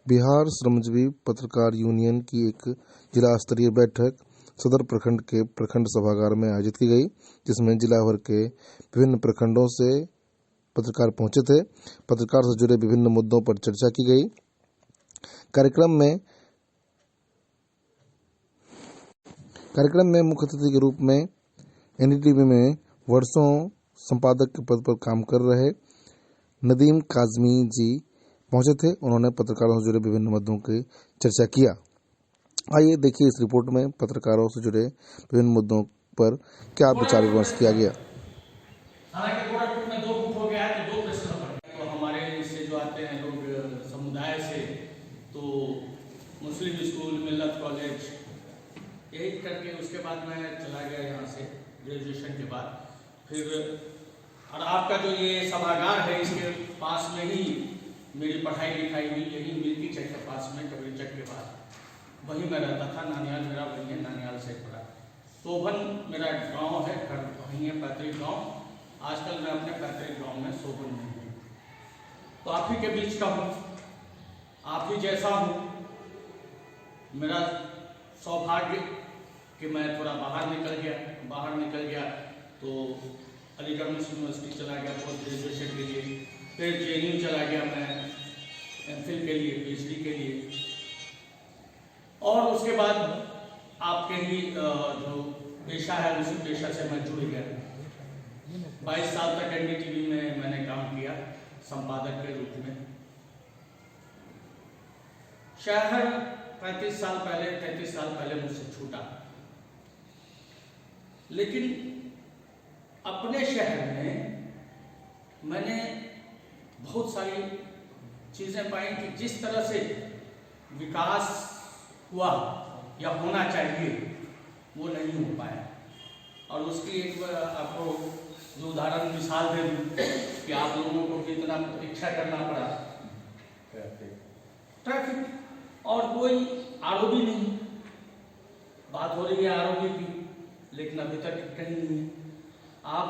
बिहार श्रमजीवी पत्रकार यूनियन की एक जिला स्तरीय बैठक सदर प्रखंड के प्रखंड सभागार में आयोजित की गई, जिसमें जिला भर के विभिन्न प्रखंडों से पत्रकार पहुंचे थे। पत्रकार से जुड़े विभिन्न मुद्दों पर चर्चा की गई। कार्यक्रम में मुख्य अतिथि के रूप में एनडीटीवी में वर्षों संपादक के पद पर काम कर रहे नदीम काजमी जी पहुंचे थे। उन्होंने पत्रकारों से जुड़े विभिन्न मुद्दों की चर्चा किया। आइए देखिए इस रिपोर्ट में पत्रकारों से जुड़े विभिन्न मुद्दों पर क्या विचार विमर्श किया गया। हालांकि गोरखपुर में 2 गुट हो गया है तो 2 प्रश्न पड़े। तो हमारे इससे जो आते हैं लोग समुदाय से, तो मुस्लिम स्कूल, मिल्लत कॉलेज, यही करके उसके बाद मैं चला गया यहाँ से ग्रेजुएशन के बाद। फिर और आपका जो ये सभागार है, इसके पास में ही मेरी पढ़ाई लिखाई हुई, यही मिल्की चक के पास में, कबीर चक के पास वहीं मैं रहता था। नानियाल मेरा वहीं है, नानियाल से पड़ा। शोभन मेरा गांव है, घर वहीं है, पैतृक गांव। आजकल मैं अपने पैतृक गांव में शोभन में हूँ, तो आप ही के बीच का हूँ, आप ही जैसा हूँ। मेरा सौभाग्य कि मैं थोड़ा बाहर निकल गया तो अलीगढ़ मुस्लिम यूनिवर्सिटी चला गया पोस्ट ग्रेजुएशन के लिए। फिर जेएनयू चला गया मैं एमफिल के लिए, पीएचडी के लिए। और उसके बाद आपके ही जो पेशा है उसी पेशा से मैं जुड़ गया। 22 साल तक एनडीटीवी में मैंने काम किया संपादक के रूप में। शहर 35 साल पहले मुझसे छूटा, लेकिन अपने शहर में मैंने बहुत सारी चीजें पाई कि जिस तरह से विकास हुआ या होना चाहिए वो नहीं हो पाया। और उसकी एक आपको जो उदाहरण मिसाल दे दूं कि आप लोगों को भी इतना प्रतीक्षा करना पड़ा ट्रैफिक, और कोई आरोपी नहीं। बात हो रही है आरोपी की, लेकिन अभी तक कहीं नहीं है। आप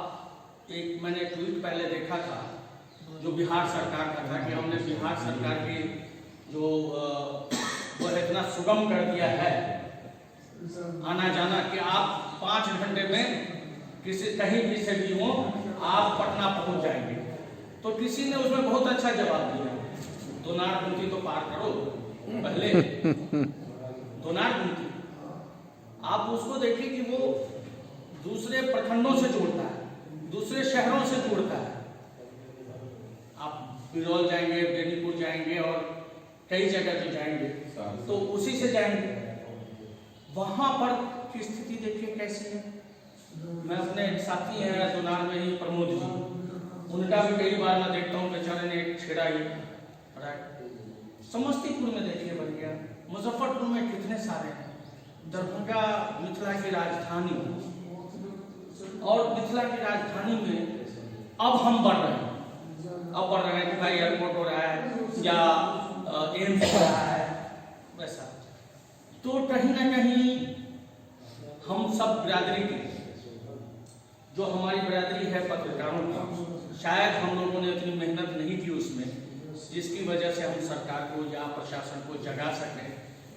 एक मैंने ट्वीट पहले देखा था जो बिहार सरकार का था कि हमने बिहार सरकार की जो वो इतना सुगम कर दिया है आना जाना कि आप 5 घंटे में कहीं भी से भी हो आप पटना पहुंच जाएंगे। तो किसी ने उसमें बहुत अच्छा जवाब दिया, दोनार गुमती तो पार करो पहले। दोनार गुमती आप उसको देखिए कि वो दूसरे प्रखंडों से जोड़ता है, दूसरे शहरों से जोड़ता है। आप बिरौल जाएंगे, बेनीपुर जाएंगे और कई जगह भी जाएंगे तो उसी से जाएंगे। वहां पर की स्थिति देखिए कैसी है। मैं अपने साथी हैं दोनार में ही प्रमोद जी, उनका भी कई बार मैं देखता हूँ बेचारे ने एक छेड़ा ही। समस्तीपुर में देखिए बन गया, मुजफ्फरपुर में कितने सारे हैं, दरभंगा मिथिला की राजधानी, और मिथिला की राजधानी में अब हम बढ़ रहे हैं कि भाई एयरपोर्ट हो रहा है या एम्स हो रहा है वैसा। तो कहीं ना कहीं हम सब बिरादरी के, जो हमारी बिरादरी है पत्रकारों की, शायद हम लोगों ने उतनी मेहनत नहीं की उसमें, जिसकी वजह से हम सरकार को या प्रशासन को जगा सकें,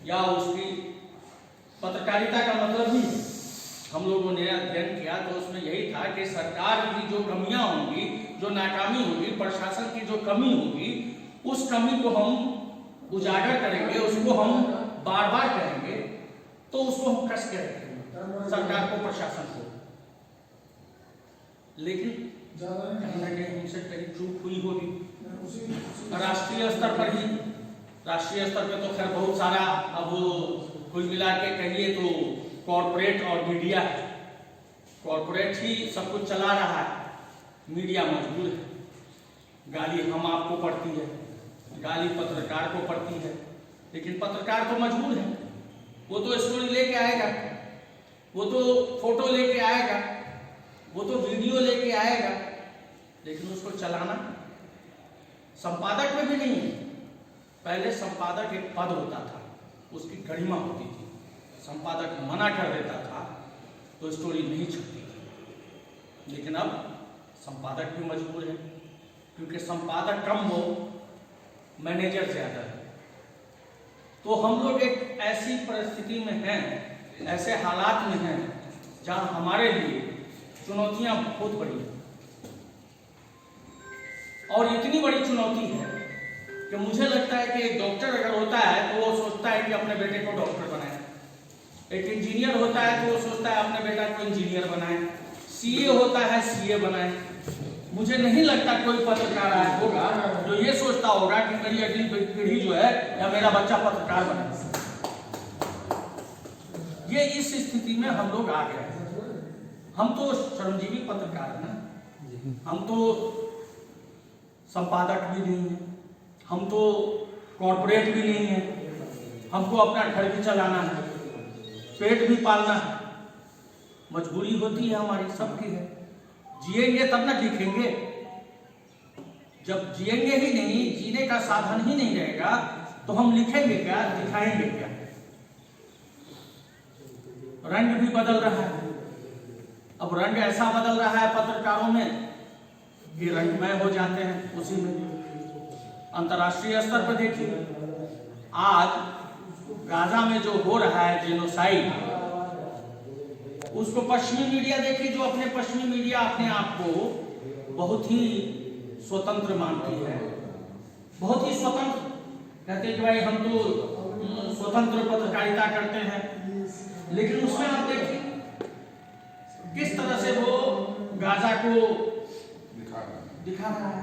या उसकी पत्रकारिता का मतलब ही हम लोगों ने अध्ययन किया तो उसमें यही था कि सरकार की जो कमियां होंगी, जो नाकामी होगी, प्रशासन की जो कमी होगी, उस कमी को हम उजागर करेंगे, उसको हम बार बार करेंगे, तो उसको हम कस के रखेंगे सरकार को, प्रशासन को। लेकिन कहीं ना कहीं हमसे कहीं चूक हुई होगी राष्ट्रीय स्तर पर ही। राष्ट्रीय स्तर पर तो खैर बहुत सारा, अब कुल मिला के कहिए तो कॉर्पोरेट और मीडिया, कॉर्पोरेट ही सब कुछ चला रहा है, मीडिया मजबूर है। गाली हम आपको पड़ती है, गाली पत्रकार को पड़ती है, लेकिन पत्रकार तो मजबूर है। वो तो स्टोरी लेके आएगा, वो तो फोटो लेके आएगा, वो तो वीडियो लेके आएगा, लेकिन उसको चलाना संपादक में भी नहीं है। पहले संपादक एक पद होता था, उसकी गरिमा होती थी। संपादक मना कर देता था तो स्टोरी नहीं छपती थी। लेकिन अब संपादक भी मजबूर है, क्योंकि संपादक कम हो, मैनेजर ज्यादा है। तो हम लोग एक ऐसी परिस्थिति में हैं, ऐसे हालात में हैं जहां हमारे लिए चुनौतियां बहुत बड़ी हैं। और इतनी बड़ी चुनौती है कि मुझे लगता है कि एक डॉक्टर अगर होता है तो वो सोचता है कि अपने बेटे को डॉक्टर बनाए, एक इंजीनियर होता है तो वो सोचता है अपने बेटा को इंजीनियर बनाए, सीए होता है सीए बनाए। मुझे नहीं लगता कोई पत्रकार होगा जो ये सोचता होगा कि मेरी अगली पीढ़ी जो है या मेरा बच्चा पत्रकार बने। ये इस स्थिति में हम लोग आ गए। हम तो श्रमजीवी पत्रकार हैं ना, हम तो संपादक भी नहीं है, हम तो कॉर्पोरेट भी नहीं है, हमको अपना घर भी चलाना है, पेट भी पालना है, मजबूरी होती है हमारी, सबकी है। जिएंगे तब ना दिखेंगे, जब जिएंगे ही नहीं, जीने का साधन ही नहीं रहेगा तो हम लिखेंगे क्या, दिखाएंगे क्या। रंग भी बदल रहा है। अब रंग ऐसा बदल रहा है पत्रकारों में कि रंगमय हो जाते हैं उसी में। अंतर्राष्ट्रीय स्तर पर देखिए, आज गाजा में जो हो रहा है जेनोसाइड, उसको पश्चिमी मीडिया देखिए, जो अपने पश्चिमी मीडिया अपने आप को बहुत ही स्वतंत्र मानती है, बहुत ही स्वतंत्र कहते हैं कि भाई हम तो स्वतंत्र पत्रकारिता करते हैं। लेकिन उसमें आप देखिए किस तरह से वो गाजा को दिखा रहा है,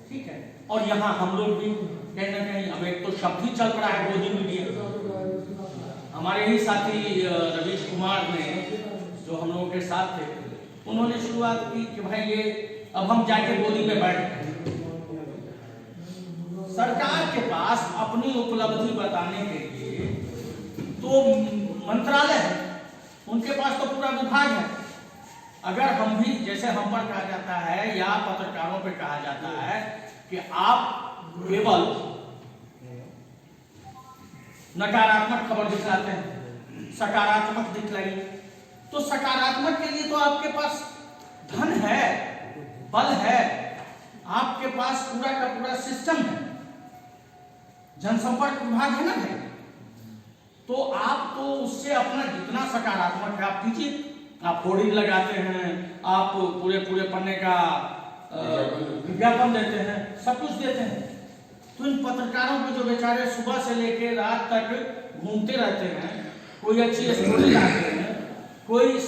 ठीक है। और यहाँ हम लोग भी कहीं ना कहीं, अब एक तो शब्द ही चल पड़ा है गोदी मीडिया। हमारे ही साथी रवीश कुमार ने, जो हम लोगों के साथ थे, उन्होंने शुरुआत की कि भाई ये अब हम जाके गोदी में बैठ गए। सरकार के पास अपनी उपलब्धि बताने के लिए तो मंत्रालय है, उनके पास तो पूरा विभाग है। अगर हम भी, जैसे हम पर कहा जाता है या पत्रकारों पे कहा जाता है कि आप केवल नकारात्मक खबर दिखलाते हैं, सकारात्मक दिखलाइए, तो सकारात्मक के लिए तो आपके पास धन है, बल है, आपके पास पूरा का पूरा सिस्टम है, जनसंपर्क विभाग है ना भाई। तो आप तो उससे अपना जितना सकारात्मक है आप कीजिए। आप होर्डिंग लगाते हैं, आप पूरे पन्ने का विज्ञापन देते हैं, सब कुछ देते हैं। तो इन पत्रकारों को जो बेचारे सुबह से लेकर रात तक घूमते रहते हैं, कोई अच्छी स्टोरी लाते हैं, कोई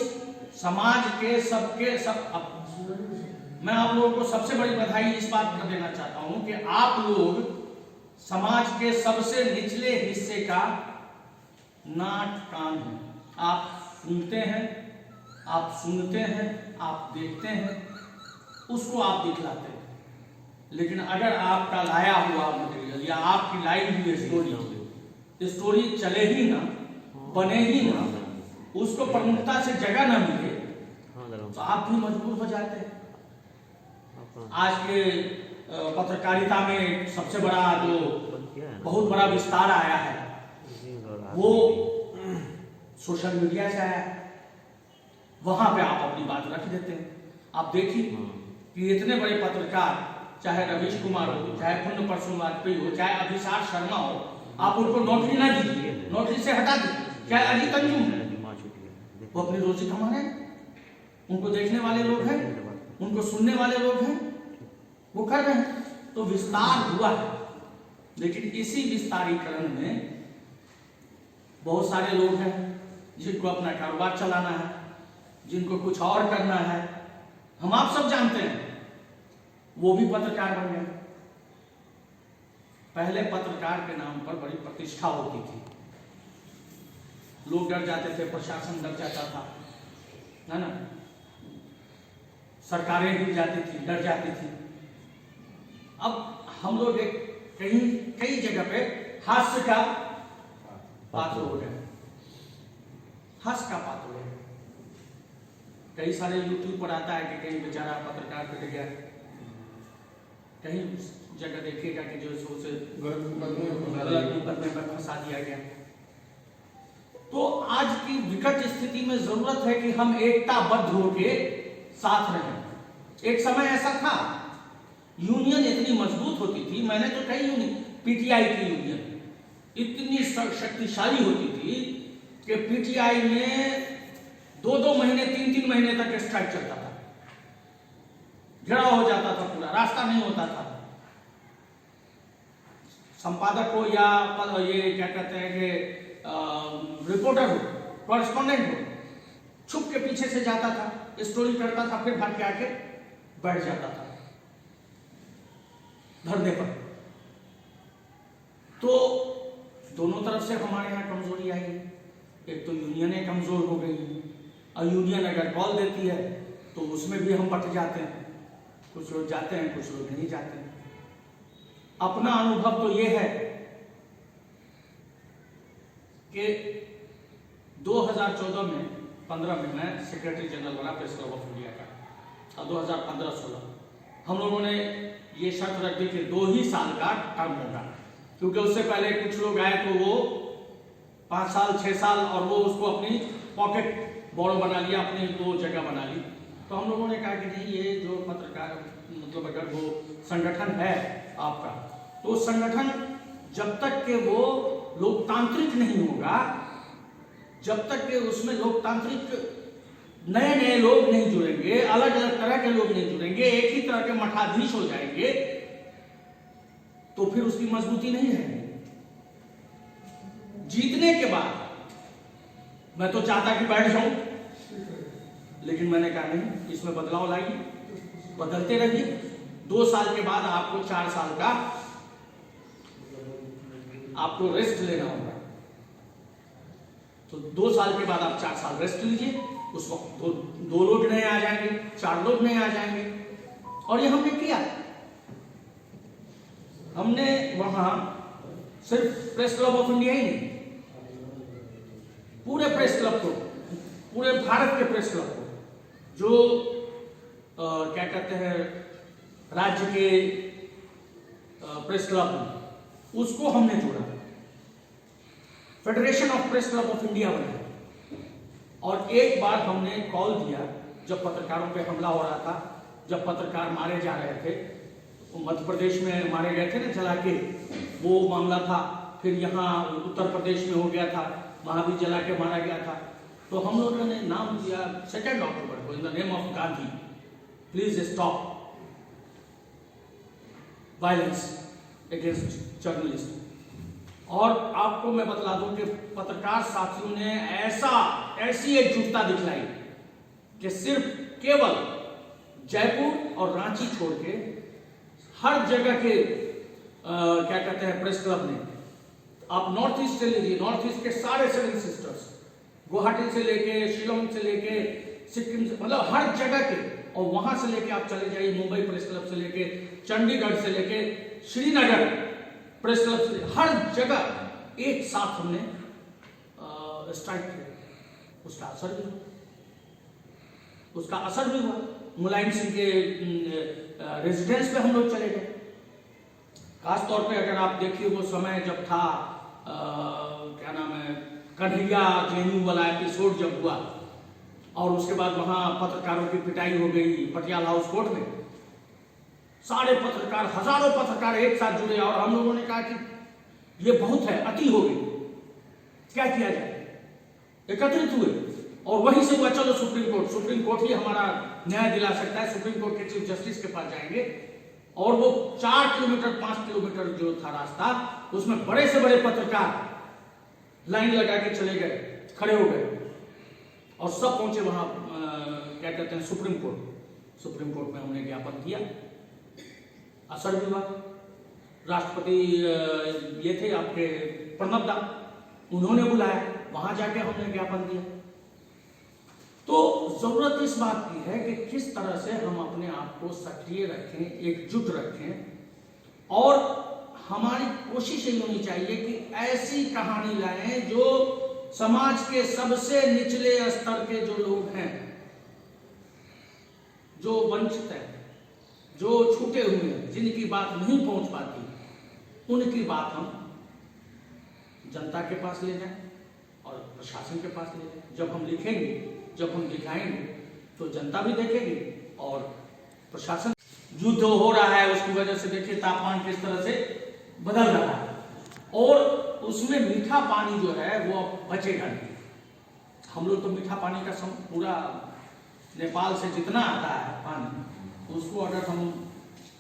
समाज के सबके सब। मैं आप लोगों को सबसे बड़ी बधाई इस बात पर देना चाहता हूं कि आप लोग समाज के सबसे निचले हिस्से का नाक कान है। आप सुनते हैं, आप सुनते हैं, आप देखते हैं, उसको आप दिखलाते हैं। लेकिन अगर आपका लाया हुआ मटेरियल या आपकी लाई हुई स्टोरी चले ही ना, बने ही ना, उसको प्रमुखता से जगह ना मिले, तो आप भी मजबूर हो जाते हैं। आज के पत्रकारिता में सबसे बड़ा जो बहुत बड़ा विस्तार आया है वो सोशल मीडिया से आया। वहां पे आप अपनी बात रख देते हैं। आप देखिए कि इतने बड़े पत्रकार, चाहे रवीश कुमार हो, चाहे पुण्य परसों वाजपेयी हो, चाहे अभिषाक शर्मा हो, आप उनको नौकरी ना दीजिए, नौकरी से हटा दीजिए। चाहे अजीत अंजुम है, वो अपनी रोजी कमा रहे हैं, उनको देखने वाले लोग हैं, उनको सुनने वाले लोग हैं, वो कर रहे हैं। तो विस्तार हुआ है, लेकिन इसी विस्तारीकरण में बहुत सारे लोग हैं जिनको अपना कारोबार चलाना है, जिनको कुछ और करना है। हम आप सब जानते हैं, वो भी पत्रकार बन गए। पहले पत्रकार के नाम पर बड़ी प्रतिष्ठा होती थी, लोग डर जाते थे, प्रशासन डर जाता था, है ना, सरकारें भी जाती थी, डर जाती थी। अब हम लोग कई जगह पे हास्य का पात्र हो गए, हास्य का पात्र हो गए। कई सारे यूट्यूब पर आता है कि कहीं बेचारा पत्रकार पिट गया, कहीं जगह देखिएगा कि जो उसे गलत मुकदमे पर फंसा दिया गया। तो आज की विकट स्थिति में जरूरत है कि हम एकताबद्ध होके साथ रहें। एक समय ऐसा था, यूनियन इतनी मजबूत होती थी, मैंने तो कई यूनियन, पीटीआई की यूनियन, इतनी शक्तिशाली होती थी कि पीटीआई में 2-2 महीने 3-3 महीने तक स्ट्राइक चलता था, घेराव हो जाता था, पूरा रास्ता नहीं होता था। संपादक हो या ये क्या कहते हैं कि रिपोर्टर हो, कॉरेस्पॉन्डेंट हो, छुप के पीछे से जाता था, स्टोरी करता था, फिर भाग के आके बैठ जाता था धरने पर। तो दोनों तरफ से हमारे यहाँ कमजोरी आई है। एक तो यूनियनें कमजोर हो गई हैं, और यूनियन अगर कॉल देती है तो उसमें भी हम बट जाते हैं। कुछ लोग जाते हैं, कुछ लोग नहीं जाते हैं। अपना अनुभव तो ये है कि 2014 में 15 में मैं सेक्रेटरी जनरल बना प्रेस क्लब ऑफ इंडिया का, और 2015-16 हम लोगों ने ये शर्त रख दी कि 2 ही साल का टर्म होगा, क्योंकि उससे पहले कुछ लोग आए तो वो 5 साल 6 साल और वो उसको अपनी पॉकेट बोरो बना लिया, अपनी वो जगह बना ली। तो हम लोगों ने कहा कि नहीं, ये जो पत्रकार मतलब अगर वो संगठन है आपका, तो संगठन जब तक के वो लोकतांत्रिक नहीं होगा, जब तक के उसमें लोकतांत्रिक नए नए लोग नहीं जुड़ेंगे, अलग अलग तरह के लोग नहीं जुड़ेंगे, एक ही तरह के मठाधीश हो जाएंगे, तो फिर उसकी मजबूती नहीं है। जीतने के बाद मैं तो चाहता कि बैठ जाऊं, लेकिन मैंने कहा नहीं, इसमें बदलाव लाइए, बदलते रहिए। 2 साल के बाद आपको 4 साल का आपको रेस्ट लेना होगा। तो 2 साल के बाद आप 4 साल रेस्ट लीजिए। उस वक्त 2 लोग नए आ जाएंगे, 4 लोग नए आ जाएंगे। और ये हमने किया। हमने वहां सिर्फ प्रेस क्लब ऑफ इंडिया ही नहीं, पूरे प्रेस क्लब को, पूरे भारत के प्रेस क्लब को, जो क्या कहते हैं राज्य के प्रेस क्लब, उसको हमने जोड़ा, federation of press club of India बनाया। और एक बार हमने कॉल दिया, जब पत्रकारों पे हमला हो रहा था, जब पत्रकार मारे जा रहे थे, मध्य प्रदेश में मारे गए थे ना जला के, वो मामला था। फिर यहाँ उत्तर प्रदेश में हो गया था, वहां भी जला के मारा गया था। तो हम लोगों ने नाम दिया 2 अक्टूबर को, in the name of Gandhi, please stop violence against journalist. और आपको मैं बतला दूं कि पत्रकार साथियों ने ऐसी एकजुटता दिखलाई कि सिर्फ केवल जयपुर और रांची छोड़ के हर जगह के क्या कहते हैं प्रेस क्लब ने, आप नॉर्थ ईस्ट से लीजिए, नॉर्थ ईस्ट के सारे 7 सिस्टर्स, गुवाहाटी से लेके शिलोंग से लेके सिक्किम से, मतलब हर जगह के, और वहां से लेके आप चले जाइए मुंबई प्रेस क्लब से लेके, चंडीगढ़ से लेके श्रीनगर प्रेस क्लब से, हर जगह एक साथ हमने स्ट्राइक किया। उसका असर भी हुआ। मुलायम सिंह के रेजिडेंस पे हम लोग चले गए। खास तौर पे अगर आप देखिए, वो समय जब था क्या नाम है, कन्हैया जेएनयू वाला एपिसोड जब हुआ, और उसके बाद वहां पत्रकारों की पिटाई हो गई पटियाला हाउस कोर्ट में, सारे पत्रकार, हजारों पत्रकार एक साथ जुड़े, और हम लोगों ने कहा कि ये बहुत है, अति हो गई, क्या किया जाए। एकत्रित हुए और वहीं से हुआ चलो सुप्रीम कोर्ट ही हमारा न्याय दिला सकता है। सुप्रीम कोर्ट के चीफ जस्टिस के पास जाएंगे। और वो 4 किलोमीटर 5 किलोमीटर जो था रास्ता, उसमें बड़े से बड़े पत्रकार लाइन लगा के चले गए, खड़े हो गए, और सब पहुंचे वहां क्या कहते हैं सुप्रीम कोर्ट में हमने ज्ञापन दिया। असर भी हुआ। राष्ट्रपति ये थे आपके प्रणब दा, उन्होंने बुलाया, वहां जाके हमने ज्ञापन दिया। तो जरूरत इस बात की है कि किस तरह से हम अपने आप को सक्रिय रखें, एकजुट रखें, और हमारी कोशिश ये होनी चाहिए कि ऐसी कहानी लाएं जो समाज के सबसे निचले स्तर के जो लोग हैं, जो वंचित हैं, जो छूटे हुए हैं, जिनकी बात नहीं पहुंच पाती, उनकी बात हम जनता के पास ले जाएं और प्रशासन के पास ले जाएं। जब हम लिखेंगे, जब हम दिखाएंगे, तो जनता भी देखेगी और प्रशासन। युद्ध हो रहा है, उसकी वजह से देखिए तापमान किस तरह से बदल रहा है। और उसमें मीठा पानी जो है वो बचेगा नहीं। हम लोग तो मीठा पानी का पूरा नेपाल से जितना आता है पानी, उसको अगर हम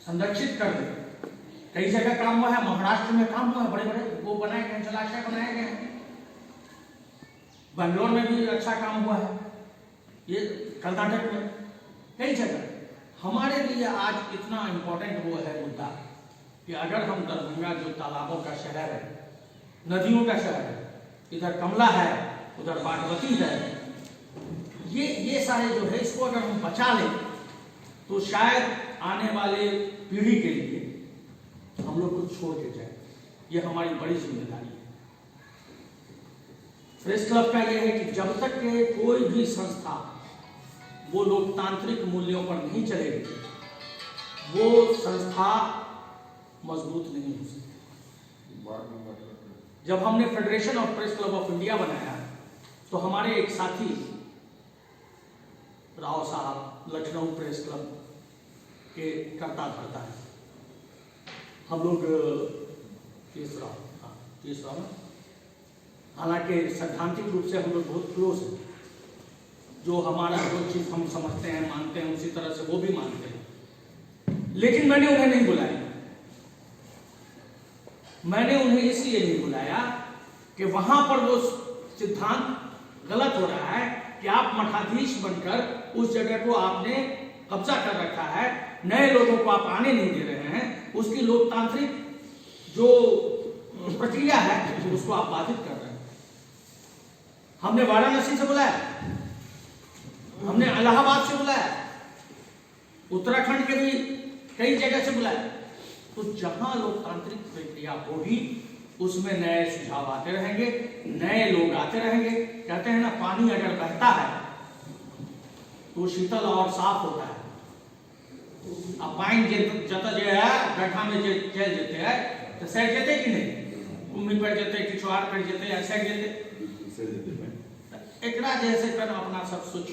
संरक्षित कर दें, कई जगह काम हुआ है, महाराष्ट्र में काम हुआ है, बड़े बड़े वो बनाए गए, जलाशय बनाए गए हैं, बेंगलोर में भी अच्छा काम हुआ है, ये कर्नाटक में, कई जगह। हमारे लिए आज इतना इम्पोर्टेंट वो है मुद्दा कि अगर हम दरभंगा जो तालाबों का शहर है, नदियों का शहर है, इधर कमला है, उधर बागमती है, ये सारे जो है इसको अगर हम बचा लें तो शायद आने वाले पीढ़ी के लिए हम लोग कुछ छोड़ के जाए। ये हमारी बड़ी जिम्मेदारी है। प्रेस क्लब का यह है कि जब तक के कोई भी संस्था वो लोकतांत्रिक मूल्यों पर नहीं चलेगी, वो संस्था मजबूत नहीं हो सकती। जब हमने federation of press club of India बनाया तो हमारे एक साथी राव साहब लखनऊ प्रेस क्लब के करता धरता है, हम लोग तीसरा हालांकि सैद्धांतिक रूप से हम लोग बहुत क्लोज हैं, जो हमारा जो चीज हम समझते हैं मानते हैं उसी तरह से वो भी मानते हैं। लेकिन मैंने उन्हें नहीं बुलाया, मैंने उन्हें इसलिए नहीं बुलाया कि वहां पर वो सिद्धांत गलत हो रहा है कि आप मठाधीश बनकर उस जगह को आपने कब्जा कर रखा है, नए लोगों को आप आने नहीं दे रहे हैं, उसकी लोकतांत्रिक जो प्रक्रिया है उसको आप बाधित कर रहे हैं। हमने वाराणसी से बुलाया, हमने इलाहाबाद से बुलाया, उत्तराखंड के भी कई जगह से बुलाया। तो जहां लोकतांत्रिक प्रक्रिया होगी उसमें नए सुझाव आते रहेंगे, नए लोग आते रहेंगे। कहते हैं ना, पानी अगर बहता है तो शीतल और साफ होता है। अब पानी जता जो है गड्ढा में चल जाते हैं तो सैर जाते कि नहीं, उम्मीद पड़ जाते, किछु आर पड़ जाते, सैर जाते, एक जैसे कर अपना सब सोच